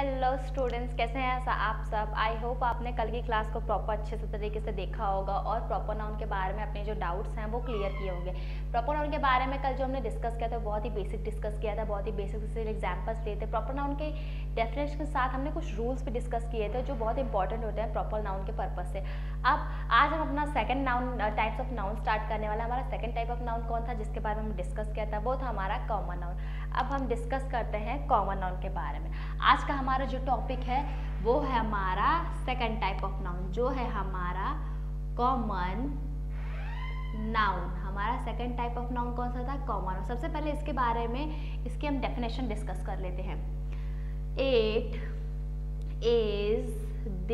Hello students, कैसे हैं आप सब। आई होप आपने कल की क्लास को प्रॉपर अच्छे से तरीके से देखा होगा और प्रॉपर नाउन के बारे में अपने जो डाउट्स हैं वो क्लियर किए होंगे। प्रॉपर नाउन के बारे में कल जो हमने डिस्कस किया था बहुत ही बेसिक डिस्कस किया था, बहुत ही बेसिक से एग्जाम्पल्स लिए थे। प्रॉपर नाउन के डेफिनेशन के साथ हमने कुछ रूल्स भी डिस्कस किए थे जो बहुत इंपॉर्टेंट होते हैं प्रॉपर नाउन के पर्पज से। अब आज हम अपना second noun types of noun start करने वाला। हमारा सेकंड टाइप ऑफ नाउन कौन था जिसके बारे में हम डिस्कस किया था, वो था हमारा कॉमन नाउन। अब हम डिस्कस करते हैं कॉमन नाउन के बारे में। आज का हमारा जो टॉपिक है वो है हमारा सेकंड टाइप ऑफ नाउन, जो है हमारा कॉमन नाउन। हमारा सेकंड टाइप ऑफ नाउन कौन सा था? Common noun. सबसे पहले इसके बारे में इसकी हम डेफिनेशन डिस्कस कर लेते हैं। It is the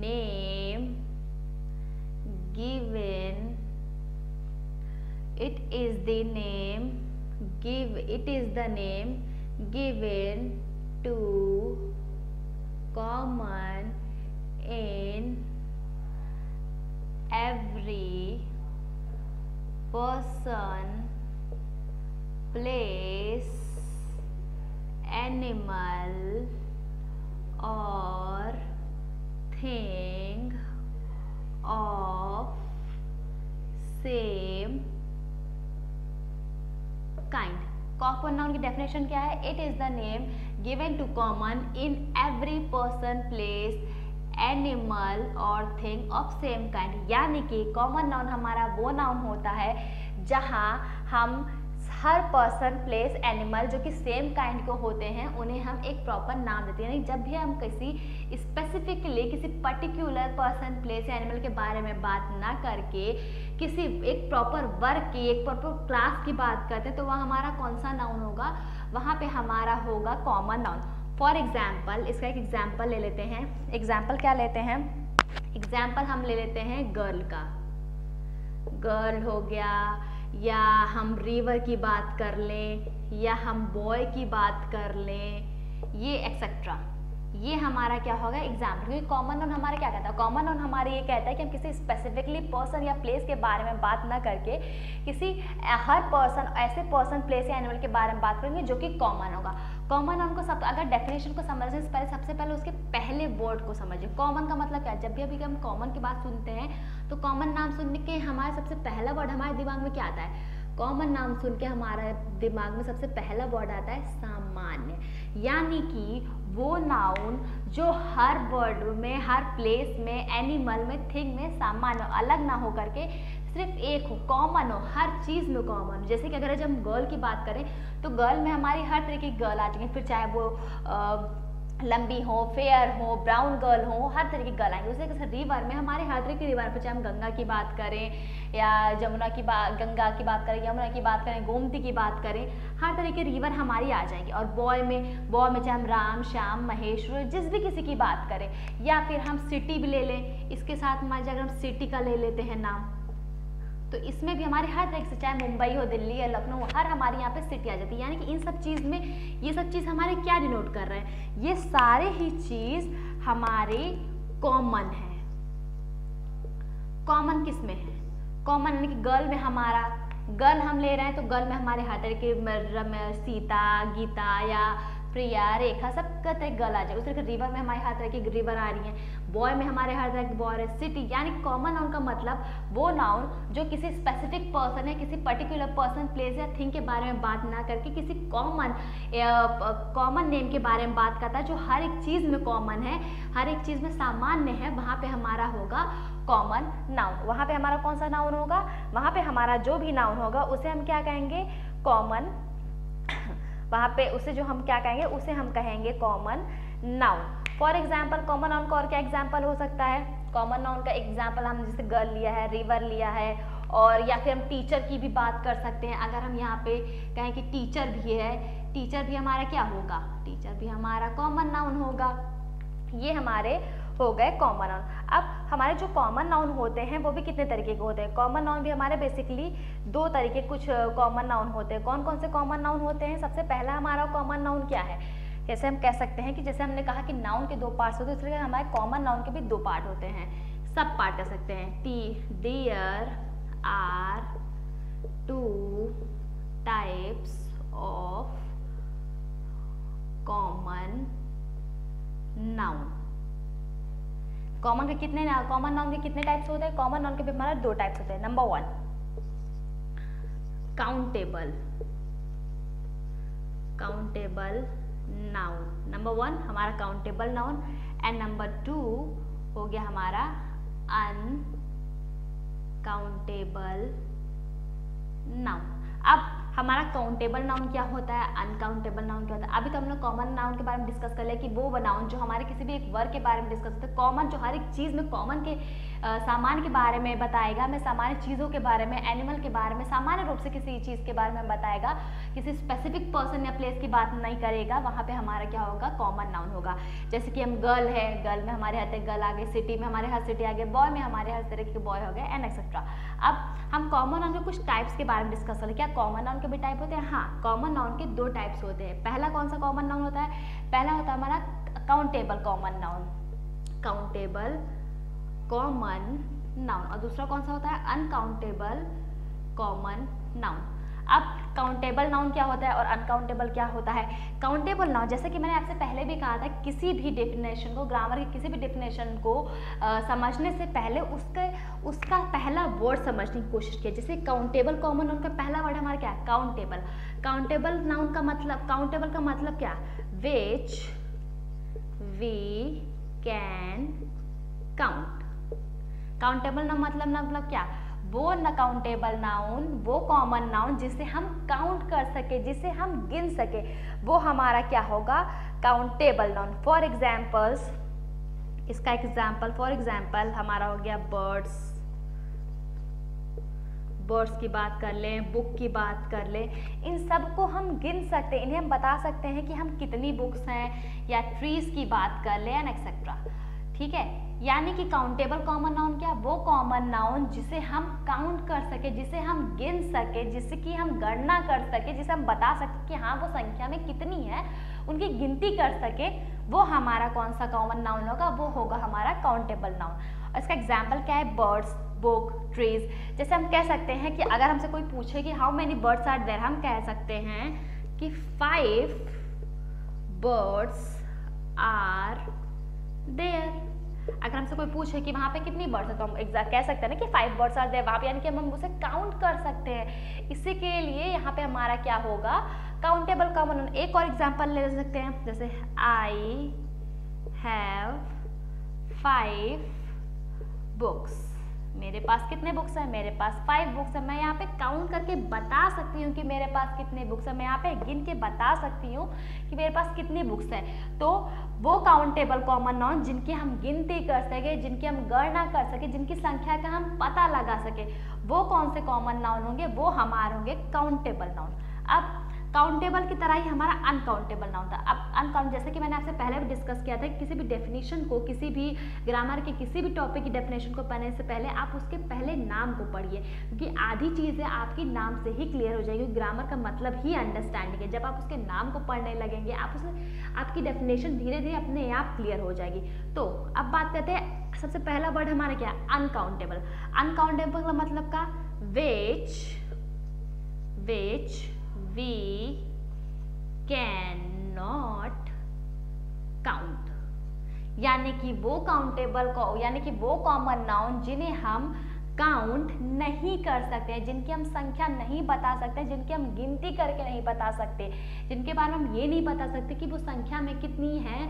name given, it is the name given to common in every person, place, animal or thing of same kind. Common noun की डेफिनेशन क्या है? It is the name given to common in every person, place, animal और thing of same kind. यानी कि common noun हमारा वो noun होता है जहां हम हर पर्सन, प्लेस, एनिमल जो कि सेम काइंड को होते हैं उन्हें हम एक प्रॉपर नाम देते हैं। यानी जब भी हम किसी स्पेसिफिकली किसी पर्टिकुलर पर्सन, प्लेस या एनिमल के बारे में बात ना करके किसी एक प्रॉपर वर्ग की, एक प्रॉपर क्लास की बात करते हैं तो वह हमारा कौन सा नाउन होगा? वहाँ पे हमारा होगा कॉमन नाउन। फॉर एग्जाम्पल, इसका एक एग्जाम्पल ले लेते हैं। एग्जाम्पल क्या लेते हैं? एग्जाम्पल हम ले लेते हैं गर्ल का। गर्ल हो गया, या हम रिवर की बात कर लें, या हम बॉय की बात कर लें, ये एक्सेट्रा। ये हमारा क्या होगा? एग्जाम्पल। क्योंकि कॉमन नाउन हमारा क्या कहता है? कॉमन नाउन हमारे ये कहता है कि हम किसी स्पेसिफिकली पर्सन या प्लेस के बारे में बात ना करके किसी हर पर्सन, ऐसे पर्सन, प्लेस या एनिमल के बारे में बात करेंगे जो कि कॉमन होगा। कॉमन नाउन को अगर डेफिनेशन को समझने से पहले सबसे पहले उसके पहले वर्ड को समझिए। कॉमन का मतलब क्या है? जब भी अभी हम कॉमन की बात सुनते हैं तो कॉमन नाम सुन के हमारे सबसे पहला वर्ड हमारे दिमाग में क्या आता है? कॉमन नाम सुन के हमारे दिमाग में सबसे पहला वर्ड आता है सामान्य। यानी कि वो नाउन जो हर वर्ड में, हर प्लेस में, एनिमल में, थिंग में सामान्य, अलग ना हो करके सिर्फ एक हो, कॉमन हो, हर चीज़ में कॉमन हो। जैसे कि अगर जब हम गर्ल की बात करें तो गर्ल में हमारी हर तरह की गर्ल आ जाएंगी, फिर चाहे वो लंबी हो, फेयर हो, ब्राउन गर्ल हो, हर तरह की गर्ल आएंगी। उसी तरह रिवर में हमारे हर तरह की रिवर पर, चाहे हम गंगा की बात करें या जमुना की बात, गंगा की बात करें, यमुना की बात करें, गोमती की बात करें, हर तरह की रिवर हमारी आ जाएगी। और बॉय में चाहे हम राम, श्याम, महेश्वर, जिस भी किसी की बात करें, या फिर हम सिटी भी ले लें, इसके साथ मान लीजिए अगर हम सिटी का ले लेते हैं नाम, तो इसमें भी हमारे हर तरह से, चाहे मुंबई हो, दिल्ली या लखनऊ, हर हमारे यहाँ पे सिटी आ जाती है। यानी कि इन सब चीज़ में ये सब चीज़ हमारे क्या डिनोट कर रहे हैं? ये सारे ही चीज़ हमारे कॉमन है। कॉमन किस में है? कॉमन यानी कि गर्ल में हमारा, गर्ल हम ले रहे हैं तो गर्ल में हमारे हर तरह के सीता, गीता या प्रिया, रेखा, सब तरह गर्ल आ जाए। उस तरह रिवर में हमारे हर तरह की रिवर आ रही हैं। बॉय में हमारे हर तरह की बॉय है। सिटी यानी कॉमन नाउन का मतलब वो नाउन जो किसी स्पेसिफिक पर्सन है, किसी पर्टिकुलर पर्सन, प्लेस या थिंग के बारे में बात ना करके किसी कॉमन नेम के बारे में बात करता है जो हर एक चीज़ में कॉमन है, हर एक चीज़ में सामान्य है। वहाँ पे हमारा होगा कॉमन नाउन। वहाँ पे हमारा कौन सा नाउन होगा? वहाँ पे हमारा जो भी नाउन होगा उसे हम क्या कहेंगे? कॉमन। वहाँ पे उसे जो हम क्या कहेंगे? उसे हम कहेंगे common noun. For example common noun का और क्या एग्जाम्पल हो सकता है? कॉमन नाउन का एग्जाम्पल हम जैसे गर्ल लिया है, रिवर लिया है, और या फिर हम टीचर की भी बात कर सकते हैं। अगर हम यहाँ पे कहें कि टीचर भी है, टीचर भी हमारा क्या होगा? टीचर भी हमारा कॉमन नाउन होगा। ये हमारे हो गए कॉमन नाउन। अब हमारे जो कॉमन नाउन होते हैं वो भी कितने तरीके के होते हैं? कॉमन नाउन भी हमारे बेसिकली दो तरीके कुछ कॉमन नाउन होते हैं। कौन कौन से कॉमन नाउन होते हैं? सबसे पहला हमारा कॉमन नाउन क्या है? जैसे हम कह सकते हैं कि जैसे हमने कहा कि नाउन के दो पार्ट्स होते हैं, इसलिए हमारे कॉमन नाउन के भी दो पार्ट होते हैं। सब पार्ट कर सकते हैं। There are two types of common noun. Common के कितने कॉमन नाउन के कितने टाइप्स होते हैं? कॉमन नाउन के भी हमारे दो टाइप्स होते हैं। Number 1 countable, countable noun. Number 1 हमारा काउंटेबल नाउन एंड नंबर 2 हो गया हमारा अनकाउंटेबल नाउन। अब हमारा काउंटेबल नाउन क्या होता है, अनकाउंटेबल नाउन क्या होता है? अभी तो हम लोग कॉमन नाउन के बारे में डिस्कस कर लिया कि वो नाउन जो हमारे किसी भी एक वर्ग के बारे में डिस्कस करते हैं। कॉमन जो हर एक चीज़ में कॉमन के सामान के बारे में बताएगा, हमें सामान्य चीज़ों के बारे में, एनिमल के बारे में, सामान्य रूप से किसी चीज़ के बारे में बताएगा, किसी स्पेसिफिक पर्सन या प्लेस की बात नहीं करेगा। वहाँ पे हमारा क्या होगा, कॉमन नाउन होगा। जैसे कि हम गर्ल है, गर्ल में हमारे आते गर्ल आ गए, सिटी में हमारे हर सिटी आ गए, बॉय में हमारे हर तरह के बॉय हो गए एंड एक्सेट्रा। अब हम कॉमन नाउन के कुछ टाइप्स के बारे में डिस्कस करें। क्या कॉमन नाउन के भी टाइप होते हैं? हाँ, कॉमन नाउन के दो टाइप्स होते हैं। पहला कौन सा कॉमन नाउन होता है? पहला होता है हमारा countable common noun, countable common noun, और दूसरा कौन सा होता है? Uncountable common noun. अब काउंटेबल नाउन क्या होता है और अनकाउंटेबल क्या होता है? काउंटेबल नाउन, जैसे कि मैंने आपसे पहले भी कहा था, किसी भी डेफिनेशन को, ग्रामर की किसी भी डेफिनेशन को समझने से पहले उसका पहला वर्ड समझने की कोशिश किया। जैसे काउंटेबल कॉमन नाउन का पहला वर्ड हमारा क्या है? काउंटेबल। काउंटेबल नाउन का मतलब, काउंटेबल का मतलब क्या? Which we can count. Countable noun मतलब क्या? वो न काउंटेबल नाउन, वो कॉमन नाउन जिसे हम काउंट कर सके, जिसे हम गिन सके, वो हमारा क्या होगा? Countable noun. फॉर एग्जाम्पल्स, इसका एग्जाम्पल, फॉर एग्जाम्पल हमारा हो गया बर्ड्स, बर्ड्स की बात कर लें, बुक की बात कर लें, इन सब को हम गिन सकते हैं, इन्हें हम बता सकते हैं कि हम कितनी बुक्स हैं, या ट्रीज की बात कर लें एंड एक्सेट्रा। ठीक है, यानी कि काउंटेबल कॉमन नाउन क्या? वो कॉमन नाउन जिसे हम काउंट कर सके, जिसे हम गिन सके, जिसकी हम गणना कर सके, जिसे हम बता सके कि हाँ वो संख्या में कितनी है, उनकी गिनती कर सके, वो हमारा कौन सा कॉमन नाउन होगा? वो होगा हमारा काउंटेबल नाउन। इसका एग्जाम्पल क्या है? Birds, book, trees. जैसे हम कह सकते हैं कि अगर हमसे कोई पूछे कि how many birds are there, हम कह सकते हैं कि 5 बर्ड्स आर देयर। अगर हमसे कोई पूछे कि वहाँ पे कितनी बर्ड्स है, तो हम एग्जैक्ट कह सकते हैं ना कि 5 बर्ड्स आर देयर। वहाँ पे यानी कि हम उसे काउंट कर सकते हैं। इसी के लिए यहाँ पे हमारा क्या होगा? Countable common noun. एक और एग्जांपल ले सकते हैं, जैसे आई हैव 5 बुक्स। मेरे पास कितने बुक्स हैं? मेरे पास 5 बुक्स है। मैं यहाँ पे काउंट करके बता सकती हूँ कि मेरे पास कितने बुक्स है। मैं यहाँ पे गिन के बता सकती हूँ कि मेरे पास कितनी बुक्स है। तो वो काउंटेबल कॉमन नाउन जिनकी हम गिनती कर सके, जिनकी हम गणना कर सके, जिनकी संख्या का हम पता लगा सके, वो कौन से कॉमन नाउन होंगे? वो हमारे होंगे काउंटेबल नाउन। अब काउंटेबल की तरह ही हमारा अनकाउंटेबल नाउन था। अब अनकाउंट, जैसे कि मैंने आपसे पहले भी डिस्कस किया था कि किसी भी डेफिनेशन को, किसी भी ग्रामर के किसी भी टॉपिक की डेफिनेशन को पढ़ने से पहले आप उसके पहले नाम को पढ़िए, क्योंकि आधी चीज़ें आपकी नाम से ही क्लियर हो जाएगी। ग्रामर का मतलब ही अंडरस्टैंडिंग है। जब आप उसके नाम को पढ़ने लगेंगे, आपकी डेफिनेशन धीरे धीरे अपने आप क्लियर हो जाएगी। तो अब बात करते हैं, सबसे पहला वर्ड हमारा क्या है? अनकाउंटेबल। अनकाउंटेबल का मतलब का which we cannot count, यानी कि वो काउंटेबल को, यानी कि वो कॉमन नाउन जिन्हें हम काउंट नहीं कर सकते हैं, जिनकी हम संख्या नहीं बता सकते, जिनकी हम गिनती करके नहीं बता सकते, जिनके बारे में हम ये नहीं बता सकते कि वो संख्या में कितनी है,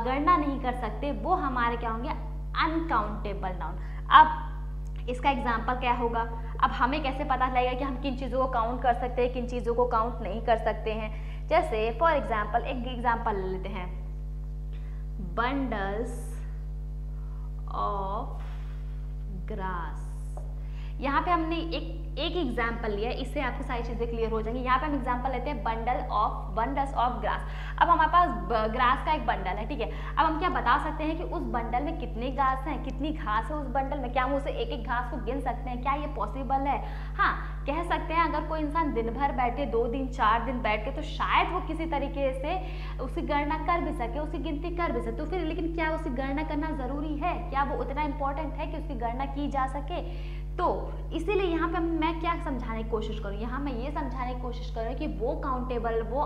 गणना नहीं कर सकते, वो हमारे क्या होंगे? Uncountable noun. अब इसका एग्जाम्पल क्या होगा? अब हमें कैसे पता लगेगा कि हम किन चीज़ों को काउंट कर सकते हैं, किन चीज़ों को काउंट नहीं कर सकते हैं? जैसे फॉर एग्जाम्पल, एक एग्जाम्पल ले लेते हैं, बंडल्स ऑफ ग्रास। यहाँ पे हमने एक एग्जाम्पल लिया, इससे आपको सारी चीज़ें क्लियर हो जाएंगी। यहाँ पे हम एग्जाम्पल लेते हैं बंडल्स ऑफ ग्रास। अब हमारे पास ग्रास का एक बंडल है, ठीक है। अब हम क्या बता सकते हैं कि उस बंडल में कितने घास हैं, कितनी घास है उस बंडल में? क्या हम उसे एक एक घास को गिन सकते हैं? क्या ये पॉसिबल है? हाँ, कह सकते हैं। अगर कोई इंसान दिन भर बैठे, 2 दिन 4 दिन बैठ के, तो शायद वो किसी तरीके से उसकी गणना कर भी सके, उसकी गिनती कर भी सके। तो फिर लेकिन क्या उसकी गणना करना ज़रूरी है? क्या वो उतना इम्पोर्टेंट है कि उसकी गणना की जा सके? तो इसीलिए यहाँ पे मैं क्या समझाने की कोशिश करूँ? यहाँ मैं ये समझाने की कोशिश करूँ कि वो काउंटेबल, वो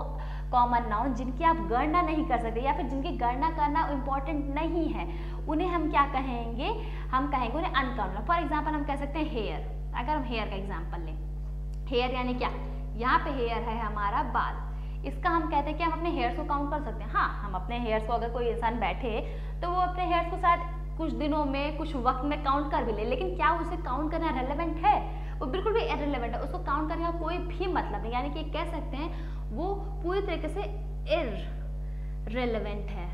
कॉमन नाउन जिनकी आप गणना नहीं कर सकते या फिर जिनकी गणना करना इम्पोर्टेंट नहीं है, उन्हें हम क्या कहेंगे, हम कहेंगे उन्हें अनकाउंटेबल। फॉर एग्जाम्पल हम कह सकते हैं हेयर। अगर हम हेयर का एग्जाम्पल लें, हेयर यानी क्या, यहाँ पे हेयर है हमारा बाल, इसका हम कहते हैं कि हम अपने हेयर्स को काउंट कर सकते हैं। हाँ, हम अपने हेयर्स को, अगर कोई इंसान बैठे तो वो अपने हेयर्स को शायद कुछ दिनों में, कुछ वक्त में काउंट कर भी ले, लेकिन क्या उसे काउंट करना रेलेवेंट है? वो बिल्कुल भी इररिलेवेंट है, उसको काउंट करने का कोई भी मतलब नहीं। यानी कि कह सकते हैं वो पूरी तरीके से इररिलेवेंट है,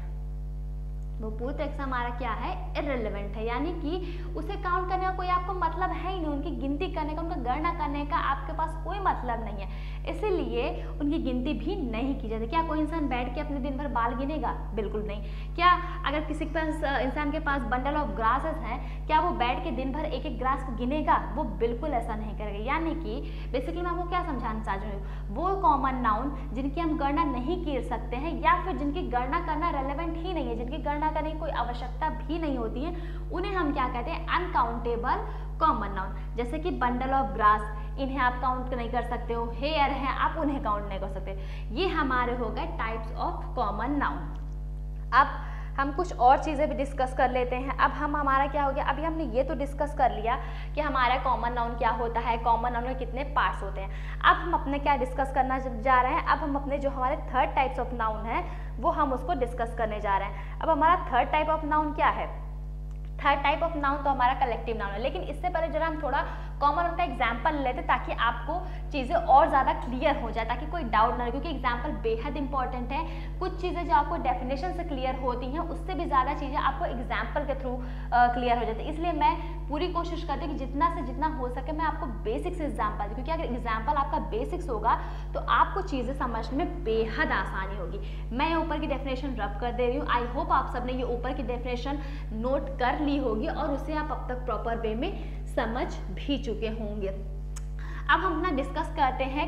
वो पूरी तरह से हमारा क्या है, इररिलेवेंट है। यानी कि उसे काउंट करने का कोई आपको मतलब है ही नहीं, उनकी गिनती करने का, उनका गणना करने का आपके पास कोई मतलब नहीं है, इसीलिए उनकी गिनती भी नहीं की जाती। क्या कोई इंसान बैठ के अपने दिन भर बाल गिनेगा? बिल्कुल नहीं। क्या अगर किसी के पास, इंसान के पास बंडल ऑफ ग्रासेस हैं, क्या वो बैठ के दिन भर एक एक ग्रास को गिनेगा? वो बिल्कुल ऐसा नहीं करेगा। यानी कि बेसिकली मैं आपको क्या समझाना चाह रही हूँ, वो कॉमन नाउन जिनकी हम गणना नहीं कर सकते हैं या फिर जिनकी गणना करना रेलेवेंट ही नहीं है, जिनकी गणना करने की कोई आवश्यकता भी नहीं होती है, उन्हें हम क्या कहते हैं, अनकाउंटेबल कॉमन नाउन। जैसे कि बंडल ऑफ ग्रास, इन्हें आप काउंट नहीं कर सकते हो, हेयर है आप उन्हें काउंट नहीं कर सकते। ये हमारे हो गए टाइप्स ऑफ कॉमन नाउन। अब हम कुछ और चीज़ें भी डिस्कस कर लेते हैं। अब हम हमारा क्या हो गया, अभी हमने ये तो डिस्कस कर लिया कि हमारा कॉमन नाउन क्या होता है, कॉमन नाउन में कितने पार्ट्स होते हैं। अब हम अपने क्या डिस्कस करना जा रहे हैं, अब हम अपने जो हमारे थर्ड टाइप्स ऑफ नाउन है वो हम उसको डिस्कस करने जा रहे हैं। अब हमारा थर्ड टाइप ऑफ नाउन क्या है, थर्ड टाइप ऑफ नाउन तो हमारा कलेक्टिव नाउन है। लेकिन इससे पहले जरा हम थोड़ा कॉमन नाउन का एग्जाम्पल लेते ताकि आपको चीज़ें और ज़्यादा क्लियर हो जाए, ताकि कोई डाउट ना रहे, क्योंकि एग्जाम्पल बेहद इंपॉर्टेंट है। कुछ चीज़ें जो आपको डेफिनेशन से क्लियर होती हैं, उससे भी ज़्यादा चीज़ें आपको एग्जाम्पल के थ्रू क्लियर हो जाती है। इसलिए मैं पूरी कोशिश करती हूँ कि जितना से जितना हो सके मैं आपको बेसिक्स एग्जाम्पल दूँ, क्योंकि अगर एग्जाम्पल आपका बेसिक्स होगा तो आपको चीज़ें समझने में बेहद आसानी होगी। मैं ऊपर की डेफिनेशन रब कर दे रही हूँ, आई होप आप सबने ये ऊपर की डेफिनेशन नोट कर ली होगी और उसे आप अब तक प्रॉपर वे में समझ भी चुके होंगे। अब हम अपना डिस्कस करते हैं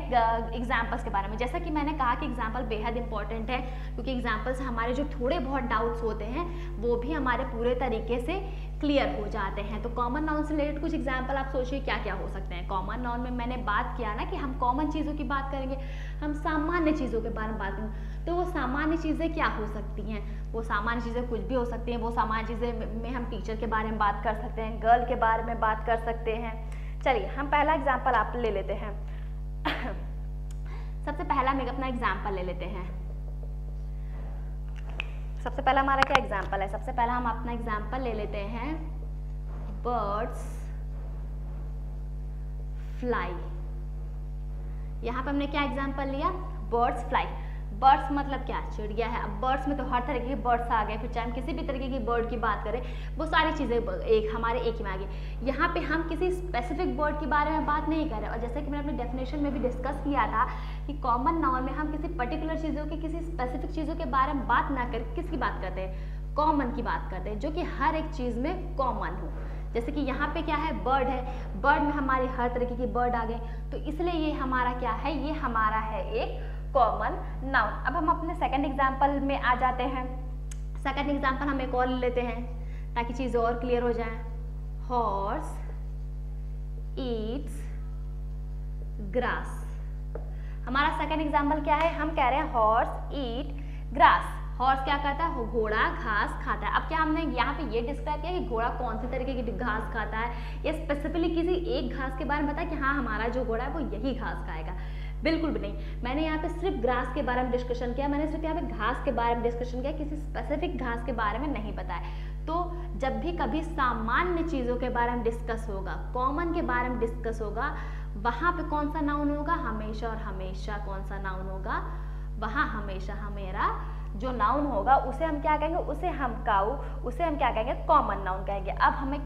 एग्जाम्पल्स के बारे में। जैसा कि मैंने कहा कि एग्जाम्पल बेहद इंपॉर्टेंट है, क्योंकि एग्जाम्पल से हमारे जो थोड़े बहुत डाउट्स होते हैं वो भी हमारे पूरे तरीके से क्लियर हो जाते हैं। तो कॉमन नाउन से रिलेटेड कुछ एग्जाम्पल आप सोचिए क्या क्या हो सकते हैं। कॉमन नाउन में मैंने बात किया ना कि हम कॉमन चीज़ों की बात करेंगे, हम सामान्य चीज़ों के बारे में बात करेंगे। तो वो सामान्य चीज़ें क्या हो सकती हैं, वो सामान्य चीज़ें कुछ भी हो सकती हैं। वो सामान्य चीज़ें में हम टीचर के बारे में बात कर सकते हैं, गर्ल के बारे में बात कर सकते हैं। चलिए हम पहला एग्जाम्पल आप ले लेते हैं। सबसे पहला हम अपना एग्जाम्पल ले लेते हैं। सबसे पहला हमारा क्या एग्जाम्पल है, सबसे पहला हम अपना एग्जाम्पल ले लेते हैं बर्ड्स फ्लाई। यहाँ पे हमने क्या एग्जाम्पल लिया, बर्ड्स फ्लाई। बर्ड्स मतलब क्या, चिड़िया है। अब बर्ड्स में तो हर तरीके के बर्ड्स आ गए, फिर चाहे हम किसी भी तरीके की बर्ड की बात करें वो सारी चीज़ें एक हमारे एक ही में आ गई। यहाँ पे हम किसी स्पेसिफिक बर्ड के बारे में बात नहीं कर रहे। और जैसे कि मैंने अपने डेफिनेशन में भी डिस्कस किया था कि कॉमन नाउन में हम किसी पर्टिकुलर चीज़ों की, किसी स्पेसिफिक चीज़ों के बारे में बात ना कर, किसकी बात करते हैं, कॉमन की बात करते हैं, जो कि हर एक चीज़ में कॉमन हो। जैसे कि यहाँ पे क्या है, बर्ड है, बर्ड में हमारी हर तरीके की बर्ड आ गए, तो इसलिए ये हमारा क्या है, ये हमारा है एक कॉमन नाउन। अब हम अपने सेकंड एग्जाम्पल में आ जाते हैं। सेकंड एग्जाम्पल हम एक और ले लेते हैं ताकि चीज़ें और क्लियर हो जाएं। Horse Yeats grass. हमारा सेकंड एग्जाम्पल क्या है, हम कह रहे हैं हॉर्स ईट ग्रास। हॉर्स क्या करता है, घोड़ा घास खाता है। अब क्या हमने यहाँ पे ये डिस्क्राइब किया कि घोड़ा कौन सी तरीके की घास खाता है, या स्पेसिफिकली किसी एक घास के बारे में बताया कि हाँ हमारा जो घोड़ा है वो यही घास खाएगा, बिल्कुल भी नहीं। मैंने यहाँ पे सिर्फ ग्रास के बारे में डिस्कशन किया, मैंने सिर्फ यहाँ पे घास के बारे में डिस्कशन किया, किसी स्पेसिफिक घास के बारे में नहीं बताया। तो जब भी कभी सामान्य चीज़ों के बारे में डिस्कस होगा, कॉमन के बारे में डिस्कस होगा, वहाँ पे कौन सा नाउन होगा, हमेशा और हमेशा कौन सा नाउन होगा, वहाँ हमेशा हमेरा जो नाउन होगा उसे हम क्या कहेंगे, उसे हम क्या कहेंगे, कॉमन नाउन कहेंगे। अब हम एक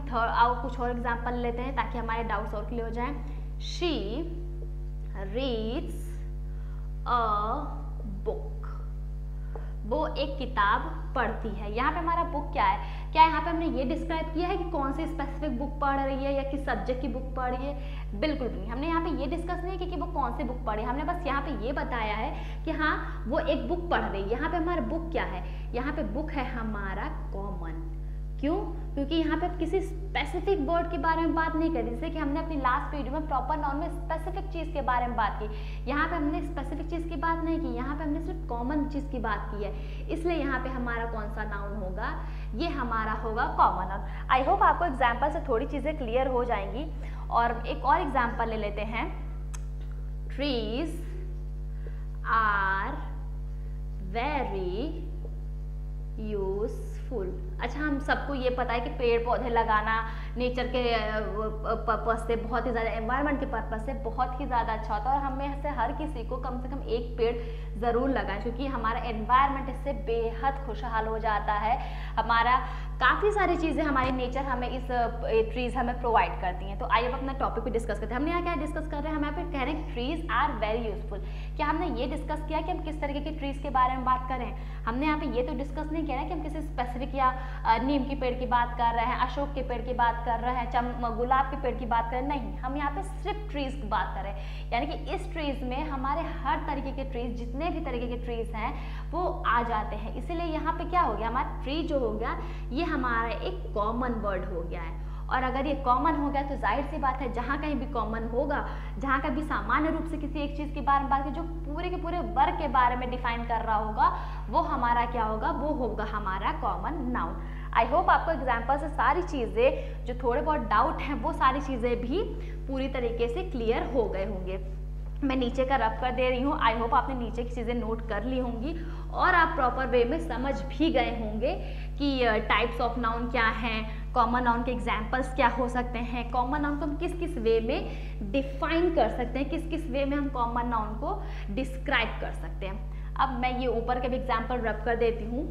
कुछ और एग्जाम्पल लेते हैं ताकि हमारे डाउट्स और क्लियर हो जाएं। She reads a book. वो एक किताब पढ़ती है। यहाँ पे हमारा बुक क्या है, क्या यहाँ पे हमने ये डिस्क्राइब किया है कि कौन सी स्पेसिफिक बुक पढ़ रही है या किस सब्जेक्ट की बुक पढ़ रही है, बिल्कुल नहीं। हमने यहाँ पे ये डिस्कस नहीं किया कि वो कौन सी बुक पढ़ी, हमने बस यहाँ पे ये बताया है कि हाँ वो एक बुक पढ़ रही है। यहाँ पे हमारा बुक क्या है, यहाँ पे बुक है हमारा क्यों? क्योंकि यहाँ पे आप किसी स्पेसिफिक वर्ड के बारे में बात नहीं करी, जैसे कि हमने अपनी लास्ट वीडियो में प्रॉपर नाउन में स्पेसिफिक चीज़ के बारे में बात की। यहाँ पे हमने स्पेसिफिक चीज़ की बात नहीं की, यहाँ पे हमने सिर्फ कॉमन चीज़ की बात की है, इसलिए यहाँ पे हमारा कौन सा नाउन होगा? ये हमारा होगा कॉमन नाउन। आई होप आपको एग्जाम्पल से थोड़ी चीज़ें क्लियर हो जाएंगी। और एक और एग्जाम्पल ले लेते हैं। Trees are very useful. अच्छा, हम सबको ये पता है कि पेड़ पौधे लगाना नेचर के पर्पस से, बहुत ही ज़्यादा एनवायरनमेंट के पर्पस से बहुत ही ज़्यादा अच्छा होता है, और हमें से हर किसी को कम से कम एक पेड़ ज़रूर लगाएं, क्योंकि हमारा एनवायरनमेंट इससे बेहद खुशहाल हो जाता है। हमारा काफ़ी सारी चीज़ें हमारी नेचर हमें इस ट्रीज हमें प्रोवाइड करती हैं। तो आइए अब अपना टॉपिक को डिस्कस करते हैं। हमने यहाँ क्या डिस्कस कर रहे हैं? हम यहाँ पे कह रहे हैं ट्रीज आर वेरी यूजफुल। क्या हमने ये डिस्कस किया कि हम किस तरीके की ट्रीज के बारे में बात करें? हमने यहाँ पे ये तो डिस्कस नहीं किया है कि हम किसी स्पेसिफिक या नीम के पेड़ की बात कर रहे हैं, अशोक के पेड़ की बात कर रहे हैं, गुलाब के पेड़ की बात कर रहे हैं। नहीं, हम यहाँ पे सिर्फ ट्रीज की बात कर रहे हैं, यानी कि इस ट्रीज में हमारे हर तरीके के ट्रीज, जितने भी तरीके के ट्रीज हैं वो आ जाते हैं। इसीलिए यहाँ पे क्या हो गया? हमारा ट्री जो हो गया ये हमारा एक कॉमन वर्ड हो गया है। और अगर ये कॉमन हो गया तो जाहिर सी बात है, जहाँ कहीं भी कॉमन होगा, जहाँ कभी सामान्य रूप से किसी एक चीज़ के बारे में बात की, जो पूरे के पूरे वर्ग के बारे में डिफाइन कर रहा होगा, वो हमारा क्या होगा? वो होगा हमारा कॉमन नाउन। आई होप आपको एग्जाम्पल से सारी चीज़ें, जो थोड़े बहुत डाउट हैं, वो सारी चीज़ें भी पूरी तरीके से क्लियर हो गए होंगे। मैं नीचे का रफ कर दे रही हूँ। आई होप आपने नीचे की चीज़ें नोट कर ली होंगी और आप प्रॉपर वे में समझ भी गए होंगे कि टाइप्स ऑफ नाउन क्या हैं, कॉमन नाउन के एग्जाम्पल्स क्या हो सकते हैं, कॉमन नाउन को हम किस किस वे में डिफाइन कर सकते हैं, किस किस वे में हम कॉमन नाउन को डिस्क्राइब कर सकते हैं। अब मैं ये ऊपर के भी एग्जाम्पल रफ कर देती हूँ।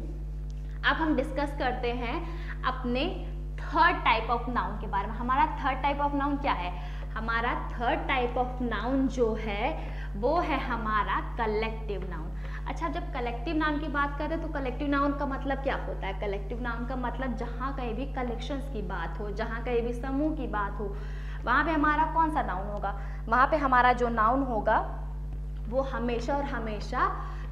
अब हम डिस्कस करते हैं अपने थर्ड टाइप ऑफ नाउन के बारे में। हमारा थर्ड टाइप ऑफ नाउन क्या है? हमारा थर्ड टाइप ऑफ नाउन जो है वो है हमारा कलेक्टिव नाउन। अच्छा, जब कलेक्टिव नाउन की बात करें तो कलेक्टिव नाउन का मतलब क्या होता है? कलेक्टिव नाउन का मतलब जहाँ कहीं भी कलेक्शंस की बात हो, जहाँ कहीं भी समूह की बात हो, वहाँ पे हमारा कौन सा नाउन होगा? वहाँ पे हमारा जो नाउन होगा वो हमेशा और हमेशा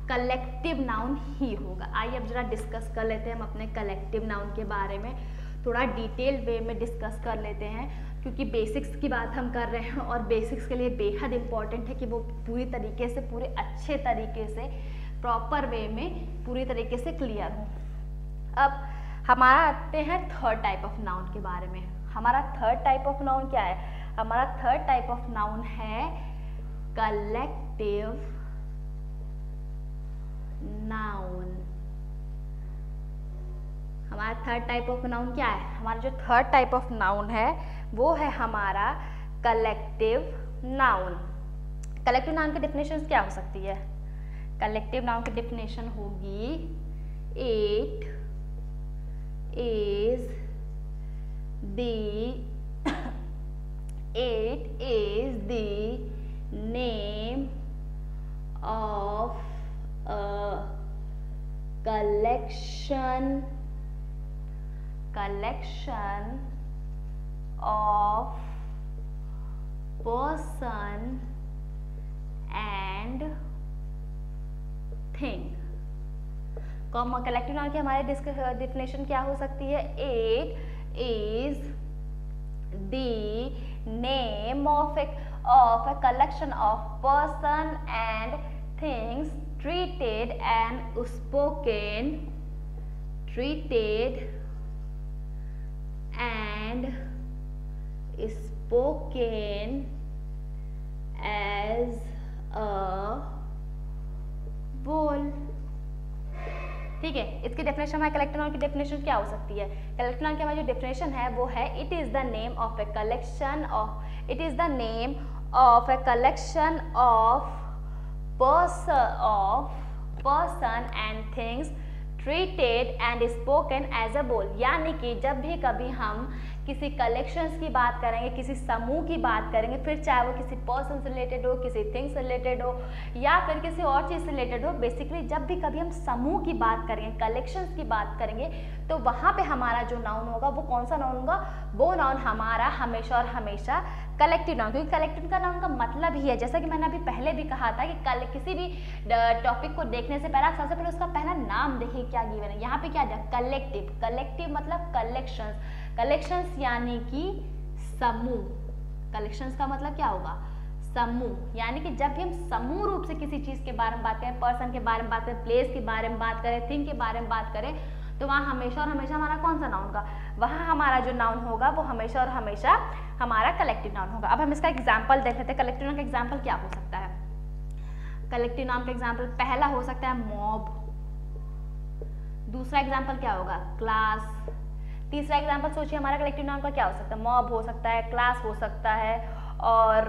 कलेक्टिव नाउन ही होगा। आइए अब जरा डिस्कस कर लेते हैं हम अपने कलेक्टिव नाउन के बारे में, थोड़ा डिटेल वे में डिस्कस कर लेते हैं, क्योंकि बेसिक्स की बात हम कर रहे हैं और बेसिक्स के लिए बेहद इंपॉर्टेंट है कि वो पूरी तरीके से, पूरे अच्छे तरीके से, प्रॉपर वे में पूरी तरीके से क्लियर हो। अब हमारा आते हैं थर्ड टाइप ऑफ नाउन के बारे में। हमारा थर्ड टाइप ऑफ नाउन क्या है? हमारा थर्ड टाइप ऑफ नाउन है कलेक्टिव नाउन। हमारा थर्ड टाइप ऑफ नाउन क्या है? हमारा जो थर्ड टाइप ऑफ नाउन है वो है हमारा कलेक्टिव नाउन। कलेक्टिव नाउन की डेफिनेशन क्या हो सकती है? कलेक्टिव नाउन की डेफिनेशन होगी, it is the name of a collection of person and thing। Collective noun की हमारी डेफिनेशन क्या हो सकती है? It is the name of a collection of person and things treated and spoken as a whole। ठीक है, इसकी definition हमारे कलेक्टिव नाउन की डेफिनेशन क्या हो सकती है? कलेक्टिव नाउन की हमारी जो डेफिनेशन है वो है, it is the name of a collection of person and things treated and spoken as a whole। यानी कि जब भी कभी हम किसी कलेक्शंस की बात करेंगे, किसी समूह की बात करेंगे, फिर चाहे वो किसी पर्सन से रिलेटेड हो, किसी थिंग से रिलेटेड हो या फिर किसी और चीज़ से रिलेटेड हो। बेसिकली जब भी कभी हम समूह की बात करेंगे, कलेक्शंस की बात करेंगे, तो वहाँ पे हमारा जो नाउन होगा वो कौन सा नाउन होगा, वो नाउन हमारा हमेशा और हमेशा कलेक्टिव नाउन, क्योंकि कलेक्टिव का नाउन का मतलब ही है, जैसा कि मैंने अभी पहले भी कहा था कि किसी भी टॉपिक को देखने से पहले सबसे पहले उसका पहला नाम देखिए क्या गिवन है। यहाँ पे क्या दिया, कलेक्टिव। कलेक्टिव मतलब कलेक्शंस, कलेक्शंस यानी कि समूह। कलेक्शंस का मतलब क्या होगा, समूह। यानी कि जब भी हम समूह रूप से किसी चीज के बारे में बात करें, पर्सन के बारे में बात करें, प्लेस के बारे में बात करें, थिंग के बारे में बात करें, तो वहाँ हमेशा और हमेशा हमारा कौन सा नाउन होगा, वहाँ हमारा जो नाउन होगा वो हमेशा और हमेशा हमारा कलेक्टिव नाउन होगा। अब हम इसका एग्जाम्पल देख लेते हैं। कलेक्टिव नाउन का एग्जाम्पल क्या हो सकता है। कलेक्टिव नाउन का एग्जाम्पल पहला हो सकता है मॉब, दूसरा एग्जाम्पल क्या होगा, क्लास, तीसरा एग्जाम्पल सोचिए हमारा कलेक्टिव नाउन का क्या हो सकता है, मॉब हो सकता है, क्लास हो सकता है, और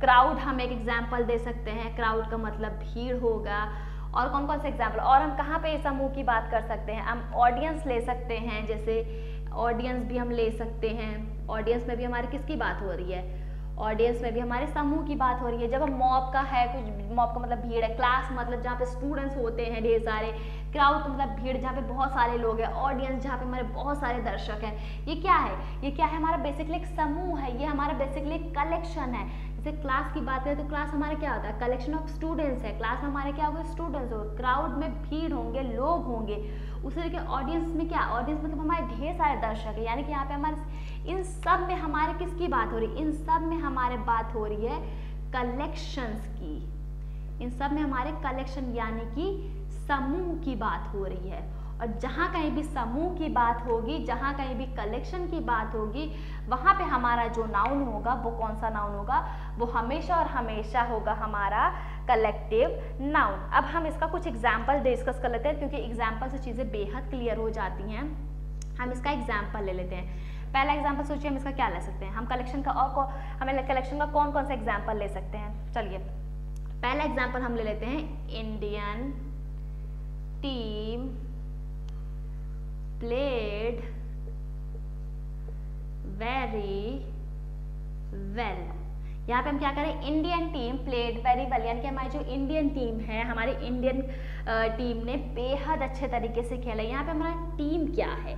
क्राउड हम एक एग्जाम्पल दे सकते हैं, क्राउड का मतलब भीड़ होगा। और कौन कौन से एग्जाम्पल, और हम कहाँ पे समूह की बात कर सकते हैं, हम ऑडियंस ले सकते हैं, जैसे ऑडियंस भी हम ले सकते हैं। ऑडियंस में भी हमारी किसकी बात हो रही है, ऑडियंस में भी हमारे समूह की बात हो रही है। जब हम मॉब का है, कुछ मॉब का मतलब भीड़ है, क्लास मतलब जहाँ पे स्टूडेंट्स होते हैं ढेर सारे, क्राउड का मतलब भीड़ जहाँ पे बहुत सारे लोग हैं, ऑडियंस जहाँ पे हमारे बहुत सारे दर्शक हैं। ये क्या है, ये क्या है, हमारा बेसिकली एक समूह है, ये हमारा बेसिकली एक कलेक्शन है। जैसे क्लास की बात करें तो क्लास हमारा क्या होता है, कलेक्शन ऑफ स्टूडेंट्स है। क्लास में हमारे क्या होगा, स्टूडेंट्स हो, क्राउड में भीड़ होंगे, लोग होंगे। उसी तरीके ऑडियंस में क्या, ऑडियंस मतलब हमारे ढेर सारे दर्शक है। यानी कि यहाँ पे हमारे इन सब में हमारे किसकी बात हो रही है, इन सब में हमारे बात हो रही है कलेक्शंस की। इन सब में हमारे कलेक्शन यानी कि समूह की बात हो रही है। और जहाँ कहीं भी समूह की बात होगी, जहाँ कहीं भी कलेक्शन की बात होगी, वहाँ पे हमारा जो नाउन होगा वो कौन सा नाउन होगा, वो हमेशा और हमेशा होगा हमारा कलेक्टिव नाउन। अब हम इसका कुछ एग्जाम्पल डिस्कस कर लेते हैं, क्योंकि एग्जाम्पल से चीज़ें बेहद क्लियर हो जाती हैं। हम इसका एग्जाम्पल ले लेते हैं। पहला एग्जाम्पल सोचिए हम इसका क्या ले सकते हैं, हम कलेक्शन का और हमें कलेक्शन का कौन कौन सा एग्जाम्पल ले सकते हैं। चलिए पहला एग्जाम्पल हम ले लेते हैं, Indian team played very well। यहाँ पे हम क्या करें, Indian team played very well, यानी कि हमारी जो इंडियन टीम है, हमारी इंडियन टीम ने बेहद अच्छे तरीके से खेला। यहाँ पे हमारा टीम क्या है,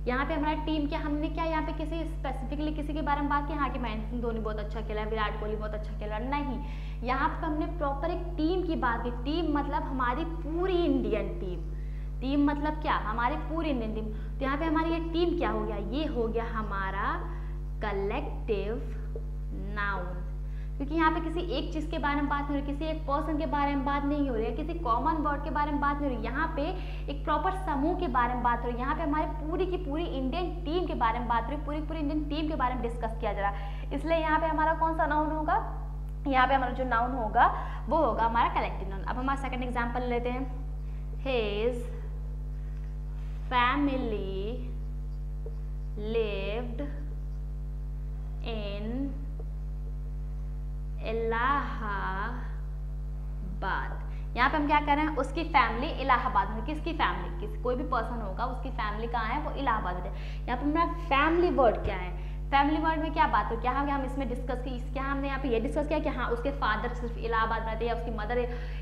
यहाँ पे हमारा टीम क्या, हमने क्या यहाँ पे किसी स्पेसिफिकली किसी के बारे में बात की, हाँ कि महेंद्र सिंह धोनी बहुत अच्छा खेला, विराट कोहली बहुत अच्छा खेला, नहीं। यहाँ पे हमने प्रॉपर एक टीम की बात की। टीम मतलब हमारी पूरी इंडियन टीम, टीम मतलब क्या, हमारी पूरी इंडियन टीम। तो यहाँ पे हमारी ये टीम क्या हो गया, ये हो गया हमारा कलेक्टिव नाउन, क्योंकि यहाँ पे किसी एक चीज के बारे में बात नहीं हो रही, किसी एक पर्सन के बारे में बात नहीं हो रही है, किसी कॉमन वर्ड के बारे में बात नहीं हो रही, यहाँ पे एक प्रॉपर समूह के बारे में बात हो रही है। यहाँ पे हमारी पूरी की पूरी इंडियन टीम के बारे में बात हो रही है, पूरी पूरी इंडियन टीम के बारे में डिस्कस किया जा रहा है। इसलिए यहाँ पे हमारा कौन सा नाउन होगा, यहाँ पे हमारा जो नाउन होगा वो होगा हमारा कलेक्टिव नाउन। अब हमारा सेकंड एग्जाम्पल लेते हैं, his family lived in Allahabad. यहाँ पे हम क्या कर रहे हैं, उसकी फैमिली इलाहाबाद में, किसकी फैमिली, किसी कोई भी पर्सन होगा उसकी फैमिली कहाँ है, वो इलाहाबाद में है। यहाँ पे हमारा फैमिली वर्ड क्या है, फैमिली वर्ड में क्या बात हो, क्या हम इसमें डिस्कस की, क्या हमने यहाँ पे ये डिस्कस किया कि हाँ उसके फादर सिर्फ इलाहाबाद में रहते हैं, या उसकी मदर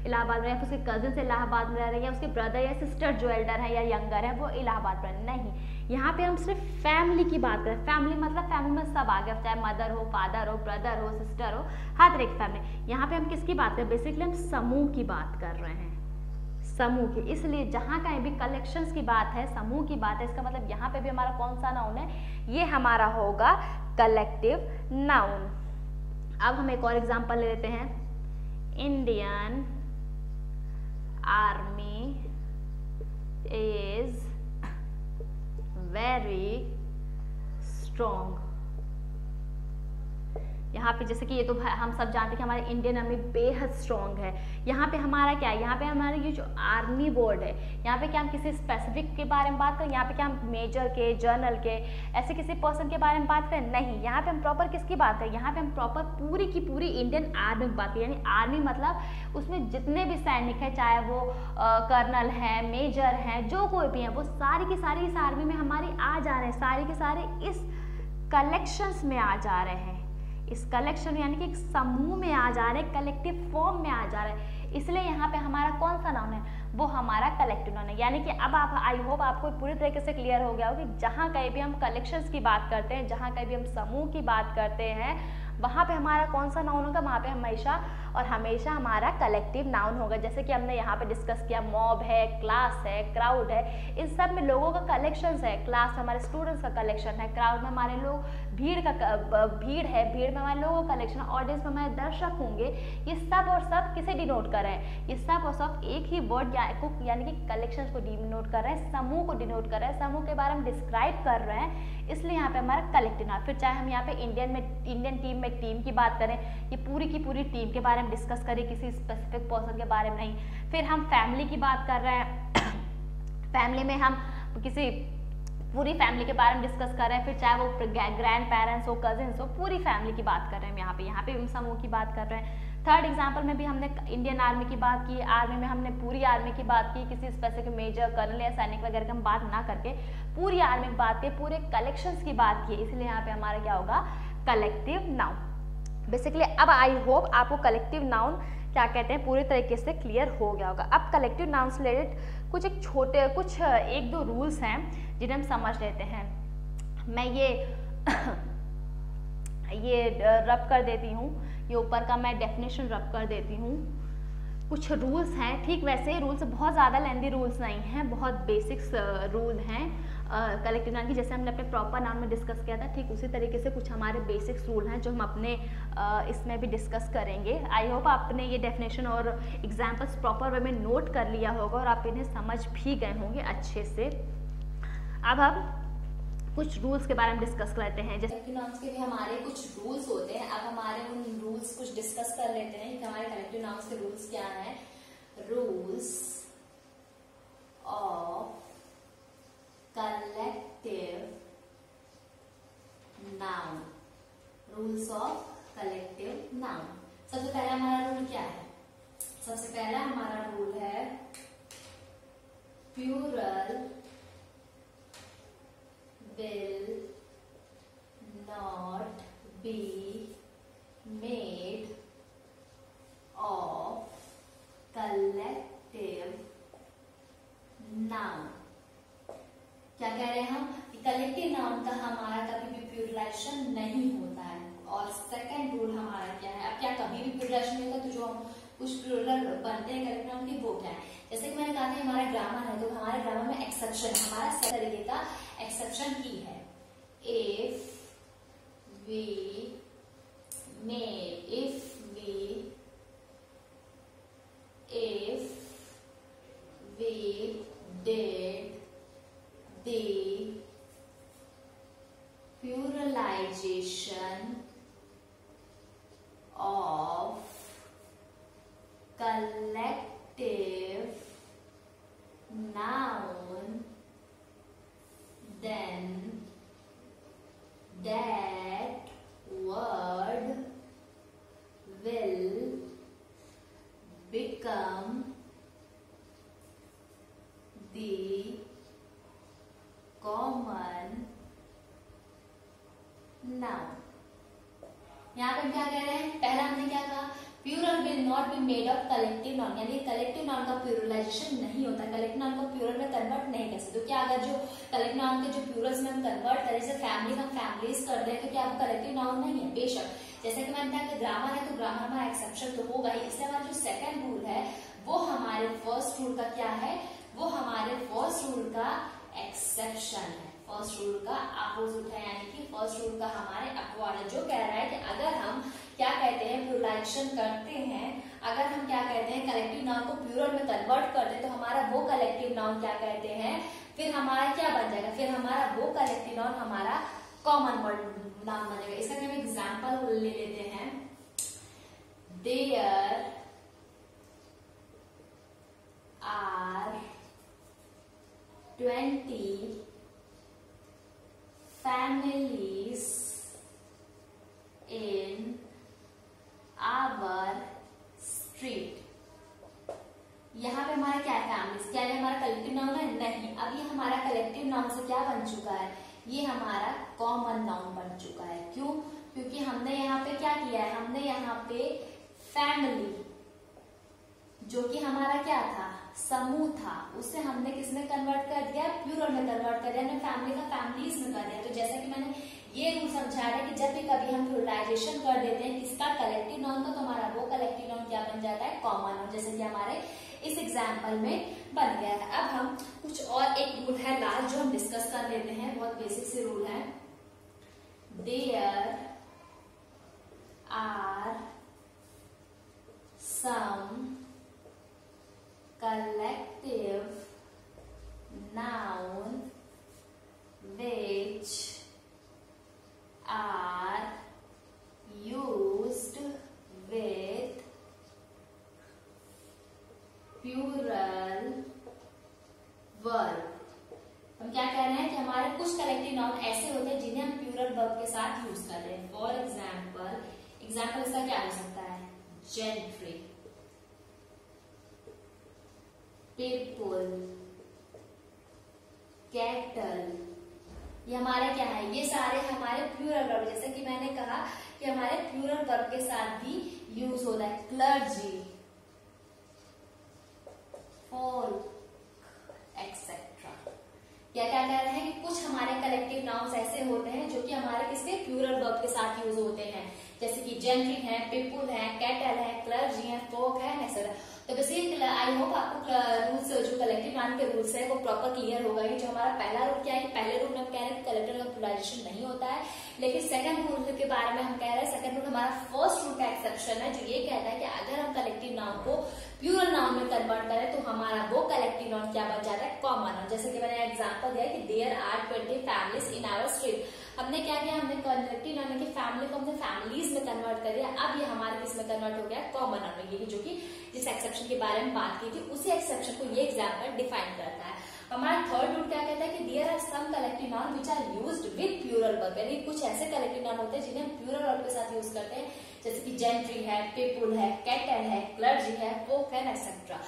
इलाहाबाद में, या उसके कजिन इलाहाबाद में रह रहे हैं, या उसके ब्रदर या सिस्टर जो एल्डर है या यंगर है वो इलाहाबाद में, नहीं। यहाँ पे हम सिर्फ फैमिली की बात करें। फैमिली मतलब फैमिली में सब आ गया, चाहे मदर हो, फादर हो, ब्रदर हो, सिस्टर हो, हर तरह की फैमिली। यहाँ पे हम किसकी बात करें, बेसिकली हम समूह की बात कर रहे हैं, समूह की। इसलिए जहाँ कहीं भी कलेक्शंस की बात है, समूह की बात है, इसका मतलब यहाँ पे भी हमारा कौन सा नाउन है, ये हमारा होगा कलेक्टिव नाउन। अब हम एक और एग्जांपल ले लेते हैं, Indian army is very strong. यहाँ पे जैसे कि ये तो हम सब जानते हैं कि हमारी इंडियन आर्मी बेहद स्ट्रॉन्ग है। यहाँ पे हमारा क्या है, यहाँ पे हमारा ये जो आर्मी वर्ड है, यहाँ पे क्या हम किसी स्पेसिफिक के बारे में बात करें, यहाँ पे क्या हम मेजर के, जनरल के, ऐसे किसी पर्सन के बारे में बात करें, नहीं। यहाँ पे हम प्रॉपर किसकी बात करें, यहाँ पे हम प्रॉपर पूरी की पूरी इंडियन आर्मी की बात करें। यानी आर्मी मतलब उसमें जितने भी सैनिक है, चाहे वो कर्नल है, मेजर हैं, जो कोई भी है, वो सारी की सारी इस आर्मी में हमारी आ जा रहे हैं, सारे के सारे इस कलेक्शंस में आ जा रहे हैं, इस कलेक्शन यानी कि एक समूह में आ जा रहे हैं, कलेक्टिव फॉर्म में आ जा रहे हैं, इसलिए यहाँ पे हमारा कौन सा नाउन है, वो हमारा कलेक्टिव नाउन है। यानी कि अब आप, आई होप आपको पूरी तरीके से क्लियर हो गया हो कि जहाँ कहीं भी हम कलेक्शंस की बात करते हैं, जहाँ कहीं भी हम समूह की बात करते हैं, वहाँ पे हमारा कौन सा नाउन होगा, वहाँ पे हमेशा और हमेशा हमारा कलेक्टिव नाउन होगा। जैसे कि हमने यहाँ पे डिस्कस किया, मॉब है, क्लास है, क्राउड है, इन सब में लोगों का कलेक्शंस है। क्लास में हमारे स्टूडेंट्स का कलेक्शन है, क्राउड में हमारे लोग, भीड़ है, भीड़ में हमारे लोगों का कलेक्शन, ऑडियंस में हमारे दर्शक होंगे। ये सब और सब किसे डिनोट कर रहे हैं, ये सब और सब एक ही वर्ड यानी कि कलेक्शंस को डिनोट कर रहे हैं, समूह को डिनोट कर रहे हैं, समूह के बारे में डिस्क्राइब कर रहे हैं, इसलिए यहाँ पे हमारा कलेक्टिव नाउन। फिर चाहे हम यहाँ पे इंडियन टीम में टीम की बात करें, ये पूरी की पूरी टीम के बारे में डिस्कस करें, किसी स्पेसिफिक पर्सन के बारे में नहीं। फिर हम फैमिली की बात कर रहे हैं, फैमिली में हम किसी पूरी फैमिली के बारे में डिस्कस कर रहे हैं, फिर चाहे वो ग्रैंड पेरेंट्स हो, कजिन्स हो, पूरी फैमिली की बात कर रहे हैं यहाँ पे हम समूह की बात कर रहे हैं। थर्ड एग्जांपल में भी हमने इंडियन आर्मी की बात की, आर्मी में हमने पूरी आर्मी की बात की, किसी स्पेसिफिक मेजर, कर्नल या सैनिक वगैरह की हम बात ना करके पूरी आर्मी की बात की, पूरे कलेक्शंस की बात की, इसलिए यहाँ पे हमारा क्या होगा, कलेक्टिव नाउन। बेसिकली अब आई होप आपको कलेक्टिव नाउन क्या कहते हैं पूरी तरीके से क्लियर हो गया होगा। अब कलेक्टिव नाउन से रिलेटेड कुछ एक दो रूल्स हैं जिन्हें हम समझ लेते हैं। मैं ये रब कर देती हूँ, ये ऊपर का मैं डेफिनेशन रब कर देती हूँ। कुछ रूल्स हैं, ठीक वैसे ही रूल्स बहुत ज़्यादा लेंदी रूल्स नहीं हैं, बहुत बेसिक्स रूल हैं कलेक्टिव नाउन की, जैसे हमने अपने प्रॉपर नाउन में डिस्कस किया था, ठीक उसी तरीके से कुछ हमारे बेसिक्स रूल हैं जो हम अपने इसमें भी डिस्कस करेंगे। आई होप आपने ये डेफिनेशन और एग्जाम्पल्स प्रॉपर वे में नोट कर लिया होगा और आप इन्हें समझ भी गए होंगे अच्छे से। अब हम कुछ रूल्स के बारे में डिस्कस करते हैं। जैसे कलेक्टिव नाउन्स के भी हमारे कुछ रूल्स होते हैं, अब हमारे उन रूल्स कुछ डिस्कस कर लेते हैं कि हमारे कलेक्टिव नाउन्स के रूल्स क्या हैं। Rules of collective noun, rules of collective noun. सबसे पहला हमारा रूल क्या है, सबसे पहला हमारा रूल है plural will not be made of collective noun। क्या कह रहे हैं हम कि कलेक्टिव नाउन का हमारा कभी भी प्लूरलाइजेशन नहीं होता है। और सेकंड रूल हमारा क्या है, अब क्या कभी भी प्लूरलाइजेशन नहीं होता, तो जो हम कुछ प्लूरल बनते हैं कलेक्टिव नाउन के, वो क्या है। जैसे कि मैंने कहा था हमारा ग्रामर है, तो हमारे ग्रामर में एक्सेप्शन, हमारा तरीके का एक्सेप्शन की है। If we did the pluralization of collective noun, then that word will become the common noun। यहाँ पे हम क्या कह रहे हैं, पहला हमने क्या कहा, plural will not be made of collective noun, यानी कलेक्टिव नाउन का प्लूरलाइजेशन नहीं होता, कलेक्टिव नाउन को प्लूरल में कन्वर्ट नहीं कर सकते। तो क्या अगर जो कलेक्टिव नाउन के जो प्लूरल्स में हम कन्वर्ट करें, जैसे फैमिली हम फैमिलीज कर दें, तो क्या वो कलेक्टिव नाउन नहीं है? बेशक। जैसे कि मैंने कहा कि ग्रामर है, तो ग्रामर हमारा एक्सेप्शन तो होगा ही, इसलिए हमारा जो सेकंड रूल है वो हमारे फर्स्ट रूल का क्या है, वो हमारे फर्स्ट रूल का एक्सेप्शन है, फर्स्ट रूल का अपोजिट है, यानी कि फर्स्ट रूल का हमारे अपवाद है, जो कह रहा है कि अगर हम क्या कहते हैं प्लूरलाइजेशन करते हैं, अगर हम क्या कहते हैं कलेक्टिव नाउन को प्लूरल में कन्वर्ट करते हैं, तो हमारा वो कलेक्टिव नाउन क्या कहते हैं, फिर हमारा क्या बन जाएगा, फिर हमारा वो कलेक्टिव नाउन हमारा कॉमन वर्ड नाउन बनेगा। इसका हम एग्जाम्पल ले लेते हैं। There are 20 families in our street। यहाँ पे हमारा क्या है, फैमिलीज, क्या ये हमारा कलेक्टिव नाउन है? नहीं। अब ये हमारा कलेक्टिव नाउन से क्या बन चुका है, ये हमारा कॉमन नाउन बन चुका है। क्यों? क्योंकि हमने यहाँ पे क्या किया है, हमने यहाँ पे फैमिली जो कि हमारा क्या था, समूह था, उसे हमने किसमें कन्वर्ट कर दिया, प्लूरल में कन्वर्ट कर दिया, हमने फैमिली का फैमिलीज में कर दिया। तो जैसा कि मैंने ये रूल समझा रहा है कि जब भी कभी हम प्लूरलाइजेशन कर देते हैं किसका, कलेक्टिव नाउन का, तो हमारा वो कलेक्टिव नाउन क्या बन जाता है, कॉमन नाउन, जैसे कि हमारे इस एग्जाम्पल में बन गया है। अब हम कुछ और एक रूल है लास्ट जो हम डिस्कस कर लेते हैं, बहुत बेसिक से रूल है। There are some collective noun which are used with plural verb। हम क्या कह रहे हैं कि हमारे कुछ कलेक्टिव नाउन ऐसे होते हैं जिन्हें हम प्लूरल वर्ब के साथ यूज कर रहे हैं। फॉर एग्जाम्पल इसका क्या हो सकता है, जेंट्री, पीपल, कैटल, ये हमारे क्या है, ये सारे हमारे प्लूरल वर्ब, जैसे कि मैंने कहा कि हमारे प्लूरल वर्ब के साथ भी यूज होता है। Clergy, folk, etcetera. क्या क्या कह रहे हैं कि कुछ हमारे कलेक्टिव नाउन्स ऐसे होते हैं जो कि हमारे किसके, प्लूरल वर्ब के साथ यूज होते हैं, जैसे कि जेंट्री है, पीपल है, कैटल है, क्लर्जी है, फोक है, एक्सेट्रा। तो बेसिकली आई होप आपको रूल्स जो कलेक्टिव नाउन के रूल्स है वो प्रॉपर क्लियर होगा। जो हमारा पहला रूल क्या है, पहले रूल में हम कह रहे हैं कि कलेक्टिव का प्लूरलाइजेशन नहीं होता है, लेकिन सेकंड रूल के बारे में हम कह रहे हैं, सेकंड रूल हमारा फर्स्ट रूल का एक्सेप्शन है जो ये कहता है कि अगर हम कलेक्टिव नाउन को प्लूरल नाउन में कन्वर्ट करें तो हमारा वो कलेक्टिव नाउन क्या बन जाता है, कॉमन नाउन। जैसे कि मैंने एग्जांपल दिया कि there are 20 families in our street. हमने क्या किया, हमने कलेक्टिव नाउन की फैमिली को हमने फैमिलीज में कन्वर्ट कर दिया। अब ये हमारे किस में कन्वर्ट हो गया, कॉमन नाउन में। ये जो कि जिस एक्सेप्शन के बारे में बात की थी उसी एक्सेप्शन को ये एग्जाम्पल डिफाइन करता है। हमारा थर्ड रूल क्या कहता है कि there are some collective noun which are used with plural verb, यानी कुछ ऐसे कलेक्टिव नाउन होते हैं जिन्हें हम प्लूरल वर्ब के साथ यूज करते हैं, जैसे कि जेंट्री है, पीपल है, कैटल है, क्लर्जी है, फोक है, एक्सेट्रा।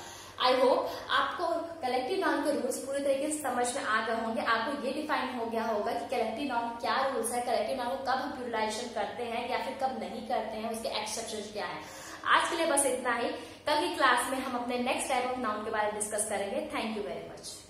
आई होप आपको कलेक्टिव नाउन के रूल्स पूरी तरीके से समझ में आ गए होंगे। आपको ये डिफाइन हो गया होगा कि कलेक्टिव नाउन क्या रूल्स है, कलेक्टिव नाउन को कब हम प्लूरलाइजेशन करते हैं या फिर कब नहीं करते हैं, उसके एक्सेप्शन क्या है। आज के लिए बस इतना ही। कल की क्लास में हम अपने नेक्स्ट टाइप ऑफ नाउन के बारे में डिस्कस करेंगे। Thank you very much.